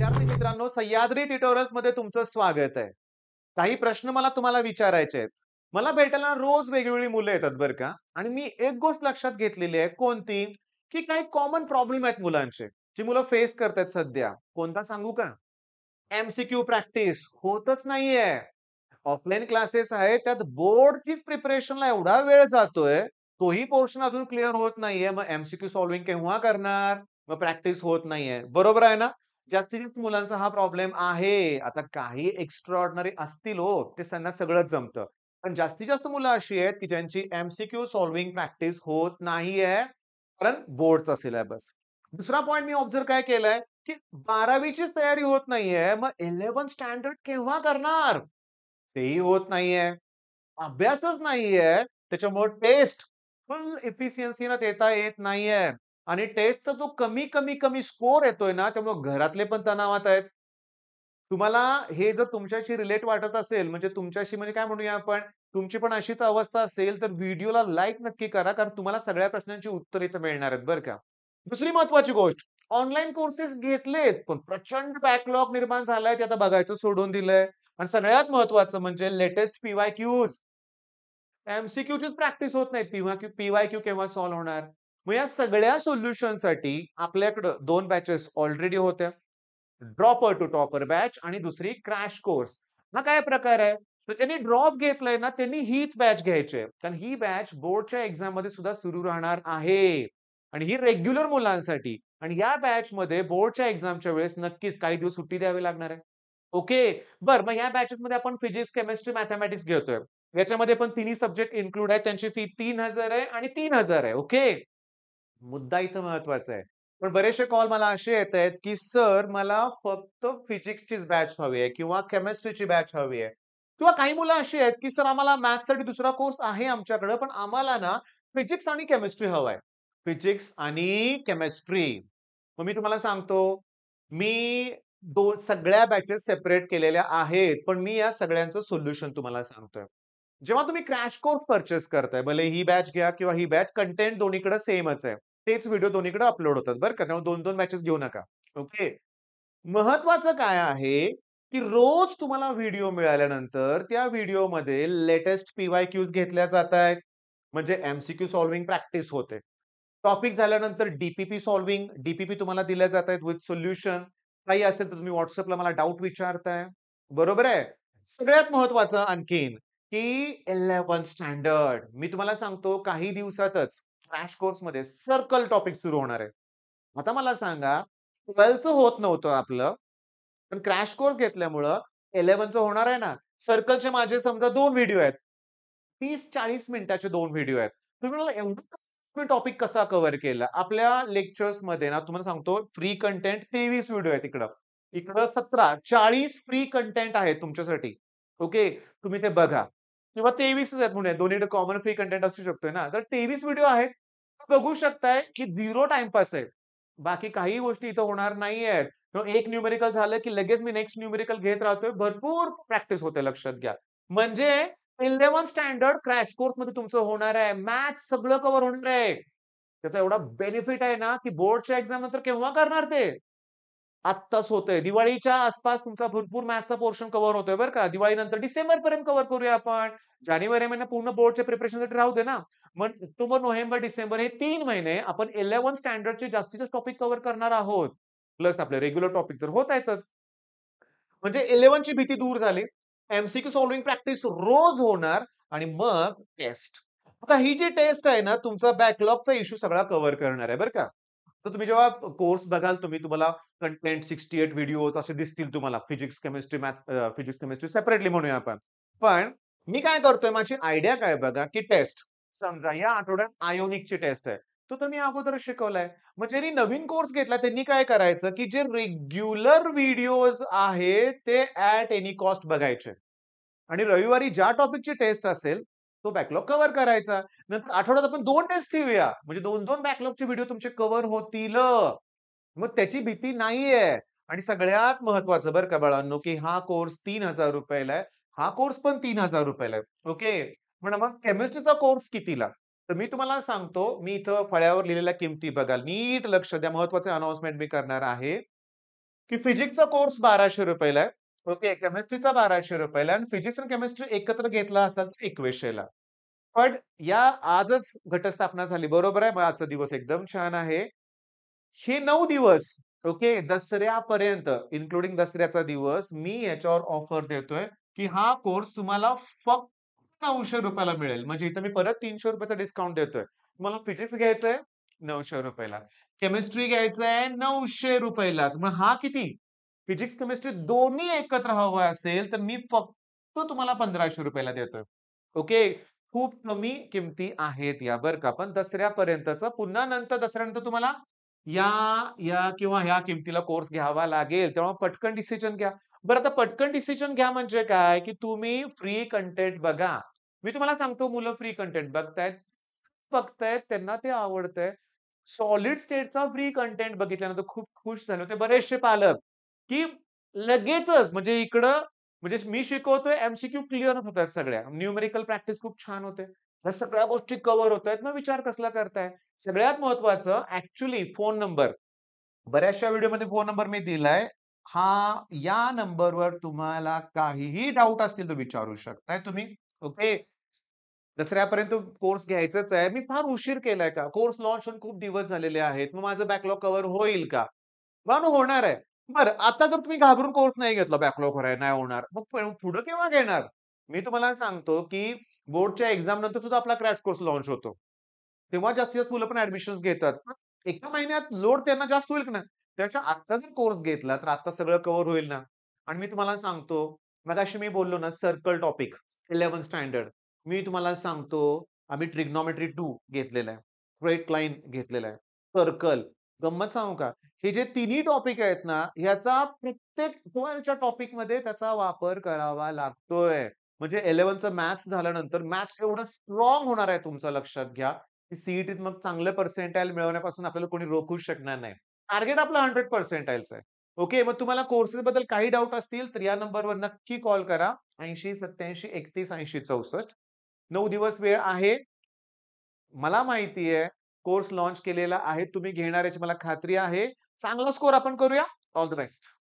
विद्यार्थी मित्रांनो, सह्याद्री ट्युटोरियल्स मध्ये तुमचं स्वागत आहे. काही प्रश्न मला तुम्हाला विचारायचे आहेत. मला भेटायला रोज वेगवेगळी मुलं येतात बरं का. आणि मी एक गोष्ट लक्षात घेतलेली आहे. कोणती? की काही कॉमन प्रॉब्लेम आहेत मुलांचे, जी मुलं फेस करतायत सध्या. कोणता सांगू का? एमसीक्यू प्रॅक्टिस होतच नाहीये. ऑफलाईन क्लासेस आहेत, त्यात बोर्डचीच प्रिपरेशनला एवढा वेळ जातोय, तोही पोर्शन अजून क्लिअर होत नाहीये. मग एमसीक्यू सॉल्व्हिंग केव्हा करणार? मग प्रॅक्टिस होत नाहीये. बरोबर आहे ना? जास्तीत जास्त मुलांचा हा प्रॉब्लेम आहे. आता काही एक्स्ट्रा ऑर्डिनरी असतील हो, ते त्यांना सगळंच जमतं. पण जास्तीत जास्त मुलं अशी आहेत, की ज्यांची एमसीक्यू सॉल्व्हिंग प्रॅक्टिस होत नाहीये, कारण बोर्डचा सिलेबस. दुसरा पॉइंट मी ऑब्झर्व्ह काय केलंय, की 12वी चीच तयारी होत नाहीये. मग 11th स्टँडर्ड केव्हा करणार? तेही होत नाहीये. अभ्यासच नाहीये. त्याच्यामुळे टेस्ट फुल एफिशियन्सीने देता येत नाहीये. आणि टेस्टचा जो कमी स्कोर येतोय ना, त्यामुळे घरातले पण तणावात आहेत. तुम्हाला हे जर तुमच्याशी रिलेट वाटत असेल, म्हणजे तुमच्याशी म्हणजे काय म्हणूया आपण, तुमची पण अशीच अवस्था असेल, तर व्हिडिओला लाईक नक्की करा. कारण तुम्हाला सगळ्या प्रश्नांची उत्तर इथे मिळणार आहेत बरं का. दुसरी महत्त्वाची गोष्ट, ऑनलाईन कोर्सेस घेतलेत, पण प्रचंड बॅकलॉग निर्माण झालाय, ते आता बघायचं सोडून दिलंय. आणि सगळ्यात महत्त्वाचं म्हणजे लेटेस्ट पी-वाय-क्यूज. एमसीक्यूचीच प्रॅक्टिस होत नाही. पी-वाय-क्यू केव्हा सॉल्व्ह होणार? मग या सगळ्या सोल्युशनसाठी आपल्याकडं 2 बॅचेस ऑलरेडी होत्या. ड्रॉपर टू टॉपर बॅच आणि दुसरी क्रॅश कोर्स. हा काय प्रकार आहे? तर ज्यांनी ड्रॉप घेतलंय ना, त्यांनी हीच बॅच घ्यायची आहे. कारण ही बॅच बोर्डच्या एक्झाममध्ये सुद्धा सुरू राहणार आहे. आणि ही रेग्युलर मुलांसाठी. आणि या बॅचमध्ये बोर्डच्या एक्झामच्या वेळेस नक्कीच काही दिवस सुट्टी द्यावी लागणार आहे. ओके. बरं, मग या बॅचेसमध्ये आपण फिजिक्स, केमिस्ट्री, मॅथेमॅटिक्स घेतोय. याच्यामध्ये पण तिन्ही सब्जेक्ट इन्क्लूड आहेत. त्यांची फी 3,000 आहे आणि 3,000 आहे. ओके. मुद्दा इथं महत्वाचा आहे. पण बरेचसे कॉल मला असे येतायत, की "सर मला फक्त फिजिक्सचीच बॅच हवी आहे किंवा केमिस्ट्रीची बॅच हवी आहे." किंवा काही मुलं अशी आहेत, की "सर आम्हाला मॅथ्ससाठी दुसरा कोर्स आहे आमच्याकडे, पण आम्हाला ना फिजिक्स आणि केमिस्ट्री हवं फिजिक्स आणि केमिस्ट्री." मग मी तुम्हाला सांगतो, मी सगळ्या बॅचेस सेपरेट केलेल्या आहेत. पण मी या सगळ्यांचं सोल्युशन तुम्हाला सांगतोय. जेव्हा तुम्ही क्रॅश कोर्स पर्चेस करताय, भले ही बॅच घ्या किंवा ही बॅच, कंटेंट दोन्हीकडे सेमच आहे. तेच व्हिडिओ दोन्हीकडे अपलोड होतात बरं का. त्यामुळे 2-2 बॅचेस घेऊ नका. ओके. महत्वाचं काय आहे, की रोज तुम्हाला व्हिडिओ मिळाल्यानंतर त्या व्हिडिओमध्ये लेटेस्ट पी-वाय-क्यूज घेतल्या जातायत. म्हणजे एमसीक्यू सॉल्व्हिंग प्रॅक्टिस होते. टॉपिक झाल्यानंतर डी सॉल्व्हिंग, तुम्हाला दिल्या जातायत विथ सोल्युशन. काही असेल तर तुम्ही WhatsAppला मला डाउट विचारताय. बरोबर आहे. सगळ्यात महत्वाचं आणखीन, की 11th स्टँडर्ड. मी तुम्हाला सांगतो काही दिवसातच क्रॅश कोर्समध्ये सर्कल टॉपिक सुरू होणार आहे. आता मला सांगा, 12चं होत नव्हतं आपलं, पण क्रॅश कोर्स घेतल्यामुळं 11चं होणार आहे ना. सर्कलचे माझे समजा 2 व्हिडिओ आहेत. 30-40 मिनिटाचे 2 व्हिडिओ आहेत. तुम्ही मला एवढा टॉपिक कसा कव्हर केला? आपल्या लेक्चर्समध्ये ना तुम्हाला सांगतो फ्री कंटेंट 23 व्हिडिओ आहेत इकडं. इकडं 17, 40 फ्री कंटेंट आहे तुमच्यासाठी. ओके. तुम्ही ते बघा. किंवा 23च आहेत म्हणूया. दोन्हीकडे कॉमन फ्री कंटेंट असू शकतोय ना. तर 23 व्हिडिओ आहेत. बघू शकताय, की 0 टाईमपास आहे. बाकी काही गोष्टी इथं होणार नाहीयेत. एक न्यूमेरिकल झालं, की लगेच मी नेक्स्ट न्यूमेरिकल घेत राहतोय. भरपूर प्रॅक्टिस होते लक्षात घ्या. म्हणजे 11th स्टँडर्ड क्रॅश कोर्समध्ये तुमचं होणार आहे. मॅथ्स सगळं कव्हर होणार आहे. त्याचा एवढा बेनिफिट आहे ना, की बोर्डच्या एक्झाम नंतर केव्हा करणार ते? आत्ताच होतंय. दिवाळीच्या आसपास तुमचा भरपूर मॅथ्सचा पोर्शन कव्हर होतोय बरं का. दिवाळीनंतर डिसेंबरपर्यंत कव्हर करूया आपण. जानेवारी महिना पूर्ण बोर्डच्या प्रिपरेशनसाठी राहू दे ना. मग ऑक्टोबर, नोव्हेंबर, डिसेंबर हे 3 महिने आपण 11th स्टँडर्डचे जास्तीत जास्त टॉपिक कव्हर करणार आहोत. प्लस आपले रेग्युलर टॉपिक तर होत आहेतच. म्हणजे 11 ची भीती दूर झाली. एमसीक्यू सॉल्व्हिंग प्रॅक्टिस रोज होणार आणि मग टेस्ट. आता ही जी टेस्ट आहे ना, तुमचा बॅकलॉगचा इश्यू सगळा कव्हर करणार आहे बरं का. तर तुम्ही जेव्हा कोर्स बघाल तुम्हाला कंटेंट 68 व्हिडिओज असे दिसतील तुम्हाला. फिजिक्स, केमिस्ट्री सेपरेटली म्हणूया आपण. पण मी काय करतोय, माझी आयडिया काय बघा, की टेस्ट. समजा या आठवड्यात आयोनिकची टेस्ट आहे. तो मी अगोदरच शिकवलाय. मग ज्यांनी नवीन कोर्स घेतला त्यांनी काय करायचं, की जे रेग्युलर व्हिडिओज आहेत ते ॲट एनी कॉस्ट बघायचे. आणि रविवारी ज्या टॉपिकची टेस्ट असेल, तो बॅकलॉग कव्हर करायचा. नंतर आठवड्यात आपण 2 टेस्ट ठेवूया. म्हणजे 2-2 बॅकलॉगचे व्हिडिओ तुमचे कव्हर होतील. मग त्याची भीती नाहीये. आणि सगळ्यात महत्वाचं बरं का बाळांनो, की हा कोर्स ₹3,000 ला आहे. हा कोर्स पण ₹3,000 ला आहे. ओके. पण मग केमिस्ट्रीचा कोर्स कितीला? तर मी तुम्हाला सांगतो, मी इथं फळ्यावर लिहिलेल्या किमती बघा. नीट लक्ष द्या. महत्वाचे अनाउन्समेंट मी करणार आहे. की फिजिक्सचा कोर्स ₹1200 ला आहे. ओके. केमिस्ट्रीचा ₹1200 ला आणि फिजिक्स आणि केमिस्ट्री एकत्र घेतला असाल तर 2100 ला. पण या आजच घटस्थापना झाली. बरोबर आहे. मग आजचा दिवस एकदम छान आहे. हे 9 दिवस ओके, दसऱ्यापर्यंत इन्क्लुडिंग दसऱ्याचा दिवस मी याच्यावर ऑफर देतोय, की हा कोर्स तुम्हाला फक्त ₹900 ला मिळेल. म्हणजे इथं मी परत ₹300 चा डिस्काउंट देतोय. तुम्हाला फिजिक्स घ्यायचंय ₹900 ला. केमिस्ट्री घ्यायचंय ₹900 लाच. मग हा किती? फिजिक्स, केमिस्ट्री दोन्ही एकत्र हवं असेल, तर मी फक्त तुम्हाला ₹1500 ला देतोय. ओके. खूप कमी किमती आहेत या बरं का. पण दसऱ्यापर्यंतचा पुन्हा नंतर दसऱ्यानंतर तुम्हाला या, या किंवा ह्या किमतीला कोर्स घ्यावा लागेल. तेव्हा पटकन डिसिजन घ्या. बरं आता पटकन डिसिजन घ्या म्हणजे काय, की तुम्ही फ्री कंटेंट बघा. मी तुम्हाला सांगतो मुलं फ्री कंटेंट बघतायत, त्यांना ते आवडतंय. सॉलिड स्टेटचा फ्री कंटेंट बघितल्यानंतर खूप खुश झाले होते बरेचसे पालक, की लगेचच म्हणजे इकडं म्हणजे मी शिकवतोय एम-सी-क्यू क्लिअर होतायत सगळ्या. न्यूमेरिकल प्रॅक्टिस खूप छान होते. ह्या सगळ्या गोष्टी कव्हर होतायत. मग विचार कसला करताय? सगळ्यात महत्त्वाचं ॲक्चुअली फोन नंबर. बऱ्याचशा व्हिडिओमध्ये फोन नंबर मी दिलाय. या नंबरवर तुम्हाला काहीही डाउट असतील तर विचारू शकताय तुम्ही. ओके. दसऱ्यापर्यंत कोर्स घ्यायचाच आहे. मी फार उशीर केलाय का? कोर्स लॉन्च होऊन खूप दिवस झालेले आहेत. मग माझं बॅकलॉग कव्हर होईल का? पण होणार आहे. बरं आता जर तुम्ही घाबरून कोर्स नाही घेतला बॅकलॉग नाही होणार. मग पुढे केव्हा घेणार? मी तुम्हाला सांगतो, की बोर्डच्या एक्झाम नंतर सुद्धा आपला क्रॅश कोर्स लॉन्च होतो. तेव्हा जास्तीत जास्त मुलं पण ॲडमिशन्स घेतात. मग एका महिन्यात लोड त्यांना जास्त होईल की नाही? त्यापेक्षा आत्ता जर कोर्स घेतला, तर आत्ता सगळं कव्हर होईल ना. आणि मी तुम्हाला सांगतो, मगाशी मी बोललो ना सर्कल टॉपिक 11th स्टँडर्ड. मी तुम्हाला सांगतो, आम्ही ट्रिग्नॉमेट्री 2 घेतलेला आहे. स्ट्रेट लाईन घेतलेला आहे. सर्कल. गंमत सांगू का? हे जे तिन्ही टॉपिक आहेत ना, ह्याचा प्रत्येक 12च्या टॉपिकमध्ये त्याचा वापर करावा लागतोय. म्हणजे 11चं मॅथ्स झाल्यानंतर मॅथ्स एवढं स्ट्राँग होणार आहे तुमचं लक्षात घ्या, की सी मग चांगले पर्सेंटाइल मिळवण्यापासून आपल्याला कोणी रोखूच शकणार नाही. टार्गेट आपलं 100 पर्सेंटाइलचं आहे. ओके. मग तुम्हाला कोर्सेसबद्दल काही डाउट असतील, तर या नंबरवर नक्की कॉल करा. 80 87 31 80 64. 9 दिवस वेळ आहे. मला माहिती आहे, कोर्स लॉन्च केलेला आहे. तुम्ही घेणार याची मला खात्री आहे. चांगला स्कोर आपण करूया. All the best.